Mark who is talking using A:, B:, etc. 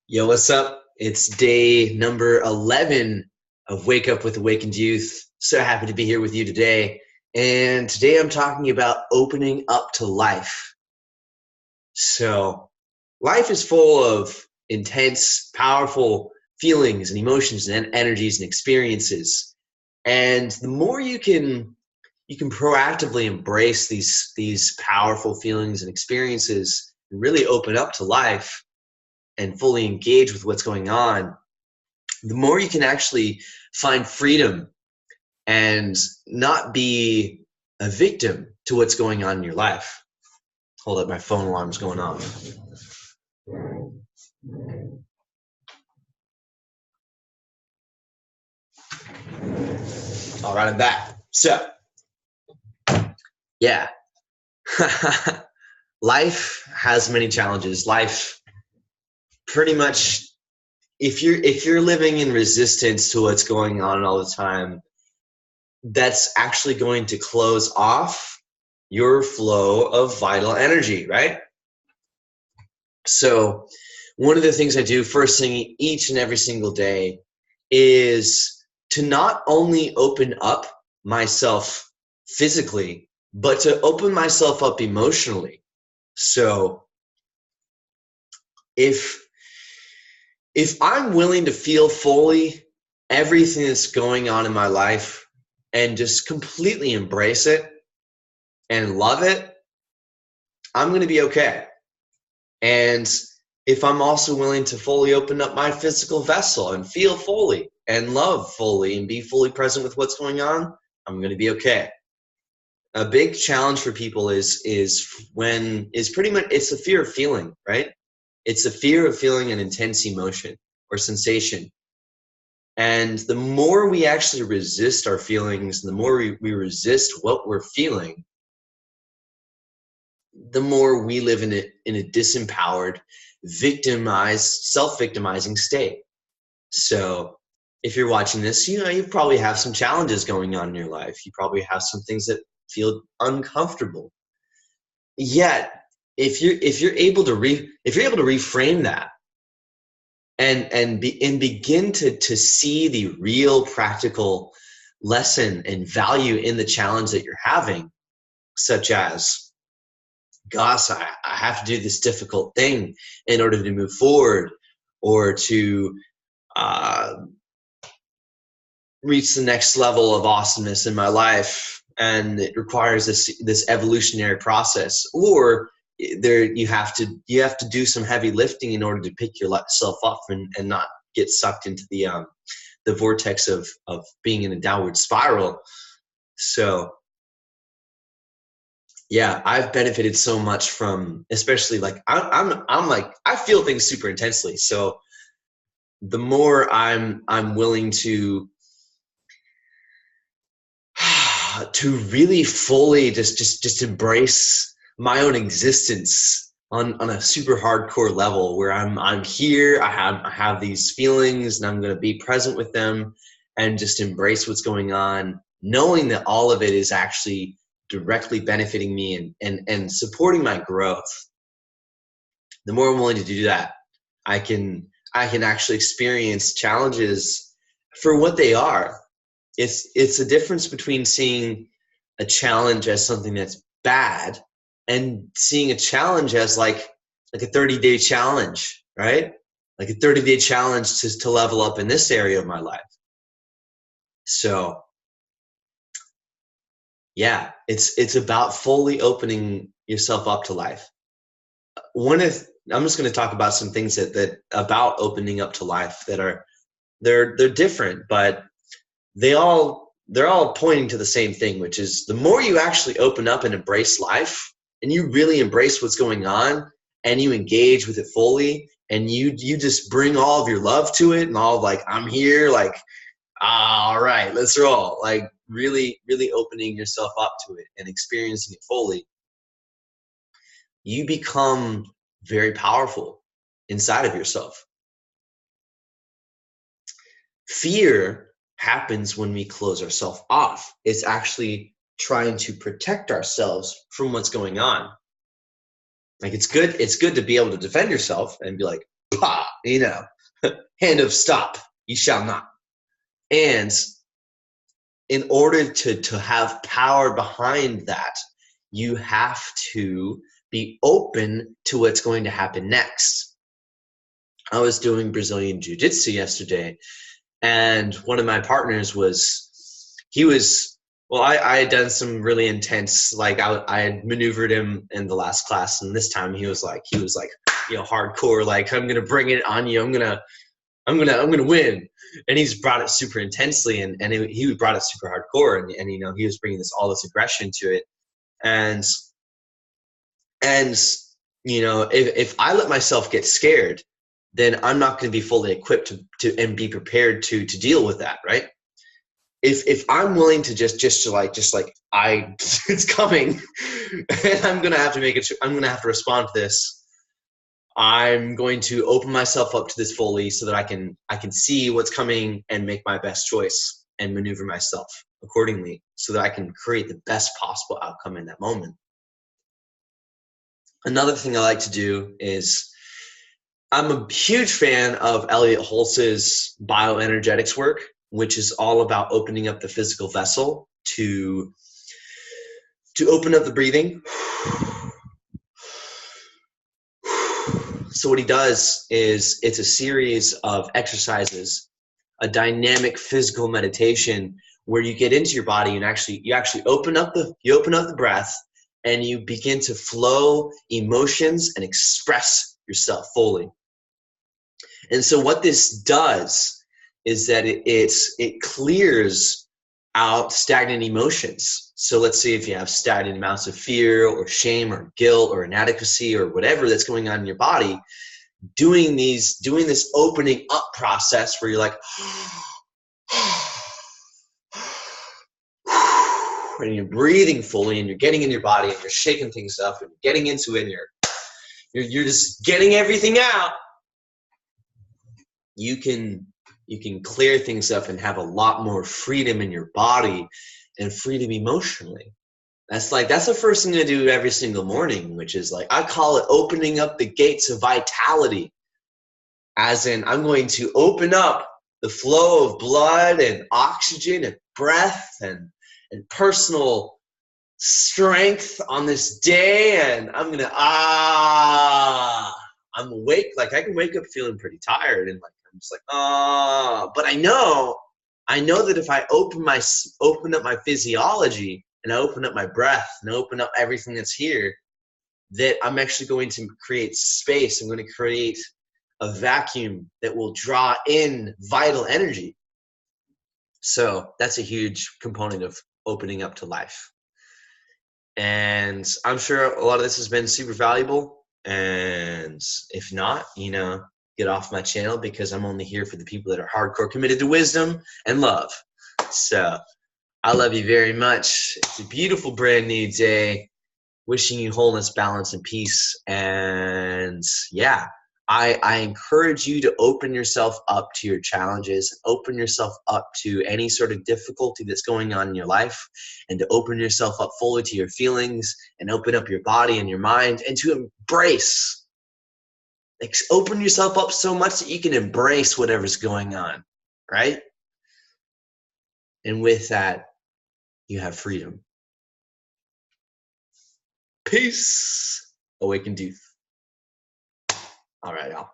A: Yo, what's up? It's day number 11 of Wake Up with Awakened Youth. So happy to be here with you today. And today I'm talking about opening up to life. So, life is full of intense, powerful feelings and emotions and energies and experiences. And the more you can proactively embrace these powerful feelings and experiences and really open up to life and fully engage with what's going on, the more you can actually find freedom and not be a victim to what's going on in your life. Hold up, my phone alarm's going off. All right, I'm back. So, yeah. Life has many challenges. Life pretty much, if you're living in resistance to what's going on all the time, that's actually going to close off your flow of vital energy, right? So one of the things I do first thing each and every single day is to not only open up myself physically, but to open myself up emotionally. So if I'm willing to feel fully everything that's going on in my life and just completely embrace it and love it, I'm going to be okay. And if I'm also willing to fully open up my physical vessel and feel fully and love fully and be fully present with what's going on, I'm going to be okay. A big challenge for people is pretty much, it's the fear of feeling, right? It's the fear of feeling an intense emotion or sensation. And the more we actually resist our feelings, the more we resist what we're feeling, the more we live in a disempowered, victimized, self-victimizing state. So if you're watching this, you probably have some challenges going on in your life. You probably have some things that feel uncomfortable. Yet, if you're able to reframe that and begin to see the real practical lesson and value in the challenge that you're having, such as, gosh, I have to do this difficult thing in order to move forward or to reach the next level of awesomeness in my life, and it requires this evolutionary process, or you have to do some heavy lifting in order to pick yourself up and not get sucked into the vortex of being in a downward spiral. So yeah, I've benefited so much from, especially like I'm like, I feel things super intensely. So the more I'm willing to really fully just embrace my own existence on a super hardcore level, where I'm here, I have these feelings, and I'm going to be present with them and just embrace what's going on, knowing that all of it is actually directly benefiting me and supporting my growth. The more I'm willing to do that, I can actually experience challenges for what they are. It's a difference between seeing a challenge as something that's bad and seeing a challenge as like a 30-day challenge, right? Like a 30-day challenge to level up in this area of my life. So yeah, it's about fully opening yourself up to life. I'm just going to talk about some things that about opening up to life that are they're different, but they're all pointing to the same thing, which is the more you actually open up and embrace life, and you really embrace what's going on, and you engage with it fully, and you just bring all of your love to it, and all of like, I'm here, like, all right, let's roll, like really opening yourself up to it and experiencing it fully, you become very powerful inside of yourself. Fear happens when we close ourselves off. It's actually trying to protect ourselves from what's going on. Like, it's good to be able to defend yourself and be like, pa, hand of stop, you shall not. And in order to have power behind that, you have to be open to what's going to happen next. I was doing Brazilian Jiu-Jitsu yesterday, and one of my partners I had done some really intense, like I had maneuvered him in the last class, and this time he was like, hardcore, like, I'm gonna bring it on you, I'm gonna win. And he's brought it super intensely, and he brought it super hardcore, and he was bringing all this aggression to it. And if I let myself get scared, then I'm not going to be fully equipped to and be prepared to deal with that, right? If I'm willing to just it's coming, and I'm gonna have to respond to this. I'm going to open myself up to this fully so that I can see what's coming and make my best choice and maneuver myself accordingly so that I can create the best possible outcome in that moment. Another thing I like to do is, I'm a huge fan of Elliot Hulse's bioenergetics work, which is all about opening up the physical vessel to open up the breathing. So what he does is, it's a series of exercises, a dynamic physical meditation where you get into your body and you actually open up the breath, and you begin to flow emotions and express yourself fully. And so what this does is that it clears out stagnant emotions. So let's say if you have stagnant amounts of fear or shame or guilt or inadequacy or whatever that's going on in your body, doing this opening up process where you're like, and you're breathing fully, and you're getting in your body, and you're shaking things up, and you're getting into it, and you're just getting everything out. You can clear things up and have a lot more freedom in your body and freedom emotionally. That's the first thing to do every single morning, which is like, I call it opening up the gates of vitality. As in, I'm going to open up the flow of blood and oxygen and breath and personal strength on this day, and I'm awake. Like, I can wake up feeling pretty tired, and like I'm just like, but I know that if I open up my physiology, and I open up my breath, and I open up everything that's here, that I'm actually going to create space. I'm going to create a vacuum that will draw in vital energy. So that's a huge component of opening up to life. And I'm sure a lot of this has been super valuable. And if not, get off my channel, because I'm only here for the people that are hardcore committed to wisdom and love. So I love you very much. It's a beautiful brand new day. Wishing you wholeness, balance, and peace. And yeah, I encourage you to open yourself up to your challenges, open yourself up to any sort of difficulty that's going on in your life, and to open yourself up fully to your feelings, and open up your body and your mind, and to embrace. Like, open yourself up so much that you can embrace whatever's going on, right? And with that, you have freedom. Peace. Awakened youth. All right, y'all.